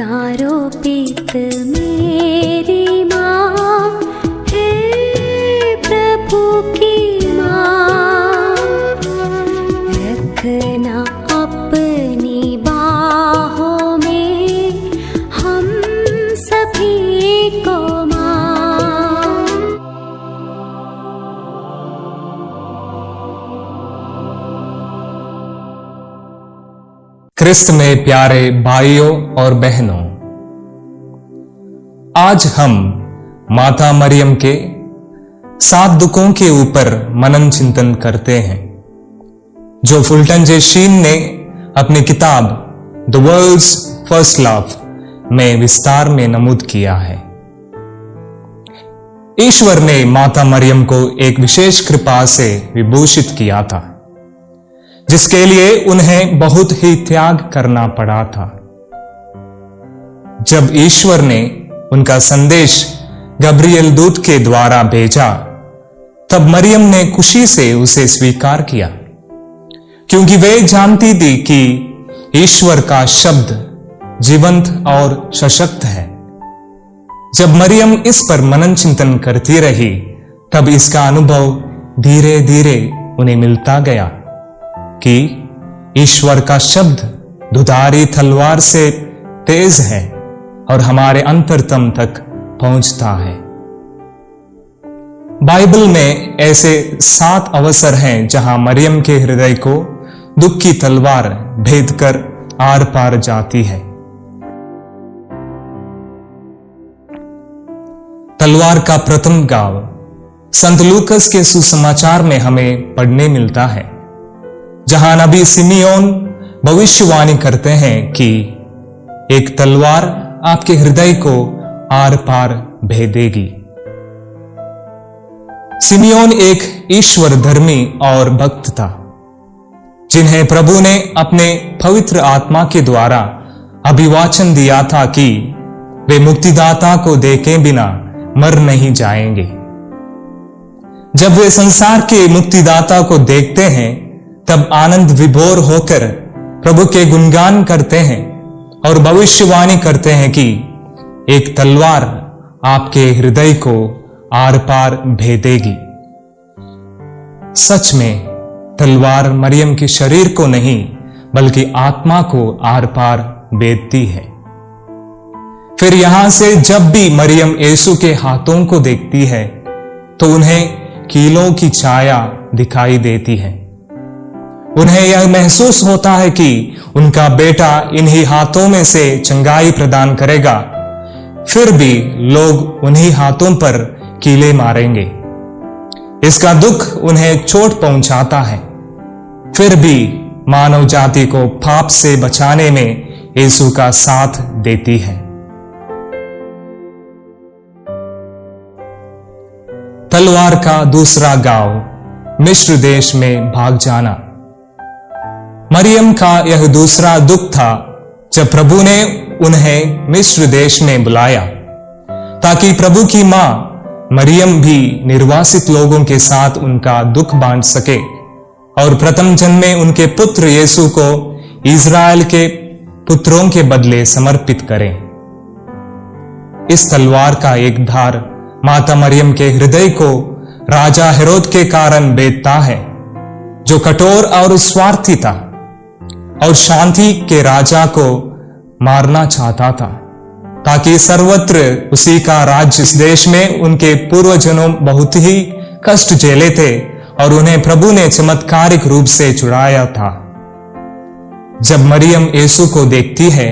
आरोपित मेरी माँ है प्रभु की माँ, रखना अपनी बाहों में हम सभी को माँ। क्रिस्त में प्यारे भाइयों और बहनों, आज हम माता मरियम के 7 दुखों के ऊपर मनन चिंतन करते हैं, जो फुल्टन जे शीन ने अपनी किताब द वर्ल्ड्स फर्स्ट लव में विस्तार में नमूद किया है। ईश्वर ने माता मरियम को एक विशेष कृपा से विभूषित किया था, जिसके लिए उन्हें बहुत ही त्याग करना पड़ा था। जब ईश्वर ने उनका संदेश गब्रियल दूत के द्वारा भेजा, तब मरियम ने खुशी से उसे स्वीकार किया, क्योंकि वे जानती थी कि ईश्वर का शब्द जीवंत और सशक्त है। जब मरियम इस पर मनन चिंतन करती रही, तब इसका अनुभव धीरे धीरे उन्हें मिलता गया कि ईश्वर का शब्द दुधारी तलवार से तेज है और हमारे अंतरतम तक पहुंचता है। बाइबल में ऐसे 7 अवसर हैं जहां मरियम के हृदय को दुख की तलवार भेद कर आर पार जाती है। तलवार का प्रथम गाव संत लूकस के सुसमाचार में हमें पढ़ने मिलता है, जहां नबी सिमियोन भविष्यवाणी करते हैं कि एक तलवार आपके हृदय को आर पार भेदेगी। सिमियोन एक ईश्वर धर्मी और भक्त था, जिन्हें प्रभु ने अपने पवित्र आत्मा के द्वारा अभिवाचन दिया था कि वे मुक्तिदाता को देखे बिना मर नहीं जाएंगे। जब वे संसार के मुक्तिदाता को देखते हैं, तब आनंद विभोर होकर प्रभु के गुणगान करते हैं और भविष्यवाणी करते हैं कि एक तलवार आपके हृदय को आर पार भेदेगी। सच में तलवार मरियम के शरीर को नहीं, बल्कि आत्मा को आर पार भेदती है। फिर यहां से जब भी मरियम यीशु के हाथों को देखती है, तो उन्हें कीलों की छाया दिखाई देती है। उन्हें यह महसूस होता है कि उनका बेटा इन्हीं हाथों में से चंगाई प्रदान करेगा। फिर भी लोग उन्हीं हाथों पर कीले मारेंगे। इसका दुख उन्हें चोट पहुंचाता है। फिर भी मानव जाति को पाप से बचाने में यीशु का साथ देती है। तलवार का दूसरा गांव मिस्र देश में भाग जाना। मरियम का यह दूसरा दुख था, जब प्रभु ने उन्हें मिस्र देश में बुलाया, ताकि प्रभु की मां मरियम भी निर्वासित लोगों के साथ उनका दुख बांट सके और प्रथम जन्म में उनके पुत्र यीशु को इज़राइल के पुत्रों के बदले समर्पित करें। इस तलवार का एक धार माता मरियम के हृदय को राजा हेरोद के कारण भेदता है, जो कठोर और स्वार्थी था और शांति के राजा को मारना चाहता था, ताकि सर्वत्र उसी का राज्य। इस देश में उनके पूर्वजों बहुत ही कष्ट झेले थे और उन्हें प्रभु ने चमत्कारिक रूप से छुड़ाया था। जब मरियम यीशु को देखती है,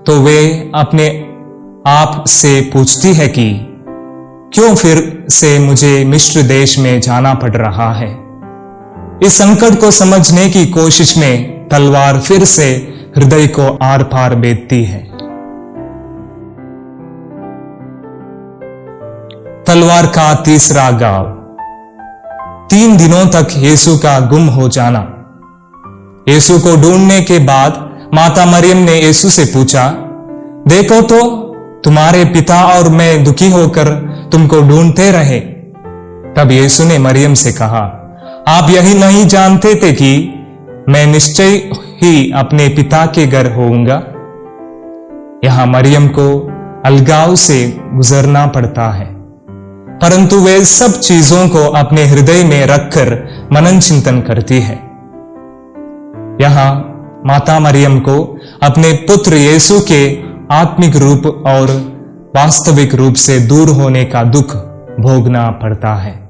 तो वे अपने आप से पूछती है कि क्यों फिर से मुझे मिस्र देश में जाना पड़ रहा है। इस संकट को समझने की कोशिश में तलवार फिर से हृदय को आर पार भेदती है। तलवार का तीसरा गांव 3 दिनों तक यीशु का गुम हो जाना। यीशु को ढूंढने के बाद माता मरियम ने यीशु से पूछा, देखो तो तुम्हारे पिता और मैं दुखी होकर तुमको ढूंढते रहे। तब यीशु ने मरियम से कहा, आप यही नहीं जानते थे कि मैं निश्चय ही अपने पिता के घर होऊंगा? यहां मरियम को अलगाव से गुजरना पड़ता है, परंतु वे सब चीजों को अपने हृदय में रखकर मनन चिंतन करती है। यहां माता मरियम को अपने पुत्र यीशु के आत्मिक रूप और वास्तविक रूप से दूर होने का दुख भोगना पड़ता है।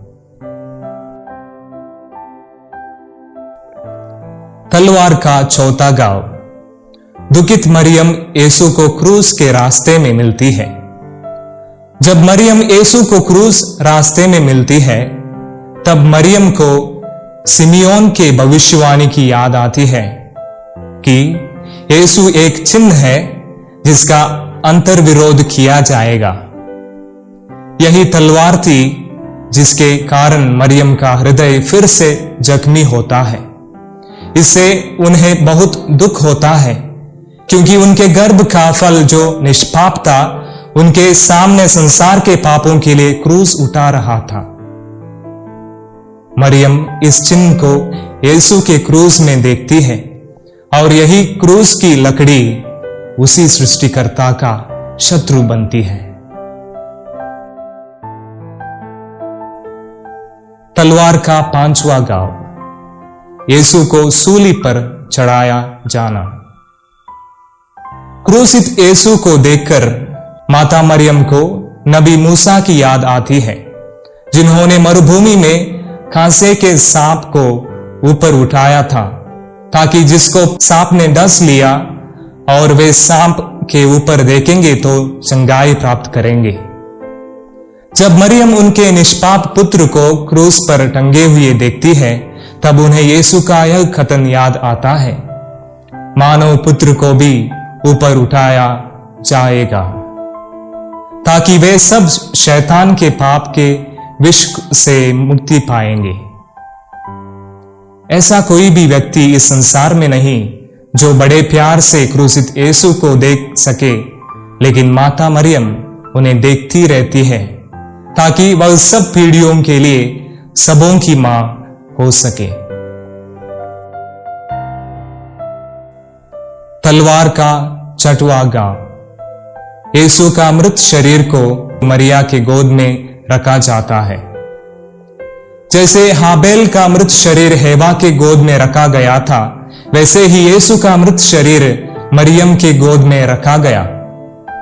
तलवार का चौथा घाव। दुखित मरियम यीशु को क्रूस के रास्ते में मिलती है। जब मरियम यीशु को क्रूस रास्ते में मिलती है, तब मरियम को सिमियोन के भविष्यवाणी की याद आती है कि यीशु एक चिन्ह है जिसका अंतर्विरोध किया जाएगा। यही तलवार थी जिसके कारण मरियम का हृदय फिर से जख्मी होता है। इससे उन्हें बहुत दुख होता है, क्योंकि उनके गर्भ का फल जो निष्पाप था, उनके सामने संसार के पापों के लिए क्रूस उठा रहा था। मरियम इस चिन्ह को यीशु के क्रूस में देखती है, और यही क्रूस की लकड़ी उसी सृष्टिकर्ता का शत्रु बनती है। तलवार का पांचवा घाव। यीशु को सूली पर चढ़ाया जाना। क्रूसित यीशु को देखकर माता मरियम को नबी मूसा की याद आती है, जिन्होंने मरुभूमि में कांसे के सांप को ऊपर उठाया था, ताकि जिसको सांप ने डस लिया और वे सांप के ऊपर देखेंगे तो चंगाई प्राप्त करेंगे। जब मरियम उनके निष्पाप पुत्र को क्रूस पर टंगे हुए देखती है, तब उन्हें यीशु का यह कथन याद आता है, मानव पुत्र को भी ऊपर उठाया जाएगा, ताकि वे सब शैतान के पाप के विष से मुक्ति पाएंगे। ऐसा कोई भी व्यक्ति इस संसार में नहीं जो बड़े प्यार से क्रूसित यीशु को देख सके, लेकिन माता मरियम उन्हें देखती रहती है, ताकि वह सब पीढ़ियों के लिए सबों की मां हो सके। तलवार का छठवां घाव। यीशु का मृत शरीर को मरिया के गोद में रखा जाता है। जैसे हाबेल का मृत शरीर हेवा के गोद में रखा गया था, वैसे ही यीशु का मृत शरीर मरियम के गोद में रखा गया,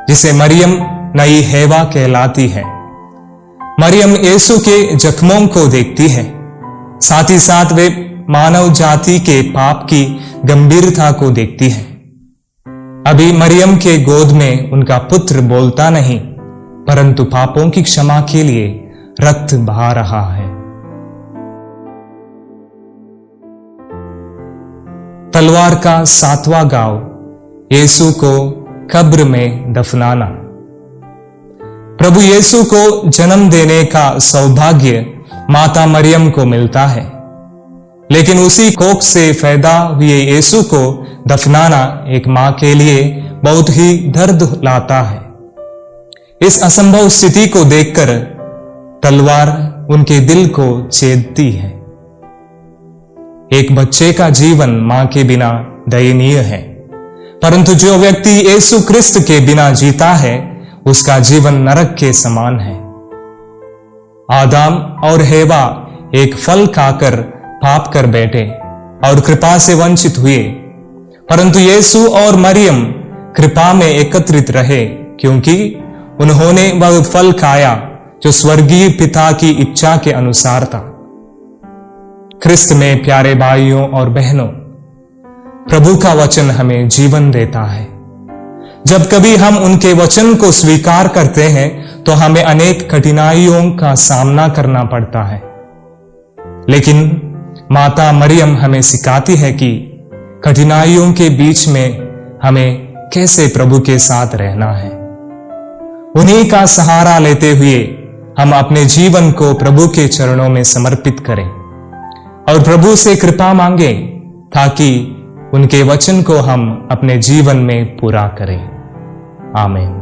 जिसे मरियम नई हेवा कहलाती है। मरियम यीशु के जख्मों को देखती है, साथ ही साथ वे मानव जाति के पाप की गंभीरता को देखती है। अभी मरियम के गोद में उनका पुत्र बोलता नहीं, परंतु पापों की क्षमा के लिए रक्त बहा रहा है। तलवार का सातवां घाव। यीशु को कब्र में दफनाना। प्रभु यीशु को जन्म देने का सौभाग्य माता मरियम को मिलता है, लेकिन उसी कोख से पैदा हुए यीशु को दफनाना एक मां के लिए बहुत ही दर्द लाता है। इस असंभव स्थिति को देखकर तलवार उनके दिल को छेदती है। एक बच्चे का जीवन मां के बिना दयनीय है, परंतु जो व्यक्ति यीशु क्रिस्त के बिना जीता है, उसका जीवन नरक के समान है। आदम और हेवा एक फल खाकर पाप कर बैठे और कृपा से वंचित हुए, परंतु यीशु और मरियम कृपा में एकत्रित रहे, क्योंकि उन्होंने वह फल खाया जो स्वर्गीय पिता की इच्छा के अनुसार था। क्रिस्त में प्यारे भाइयों और बहनों, प्रभु का वचन हमें जीवन देता है। जब कभी हम उनके वचन को स्वीकार करते हैं तो हमें अनेक कठिनाइयों का सामना करना पड़ता है, लेकिन माता मरियम हमें सिखाती है कि कठिनाइयों के बीच में हमें कैसे प्रभु के साथ रहना है। उन्हीं का सहारा लेते हुए हम अपने जीवन को प्रभु के चरणों में समर्पित करें और प्रभु से कृपा मांगे, ताकि उनके वचन को हम अपने जीवन में पूरा करें। आमीन।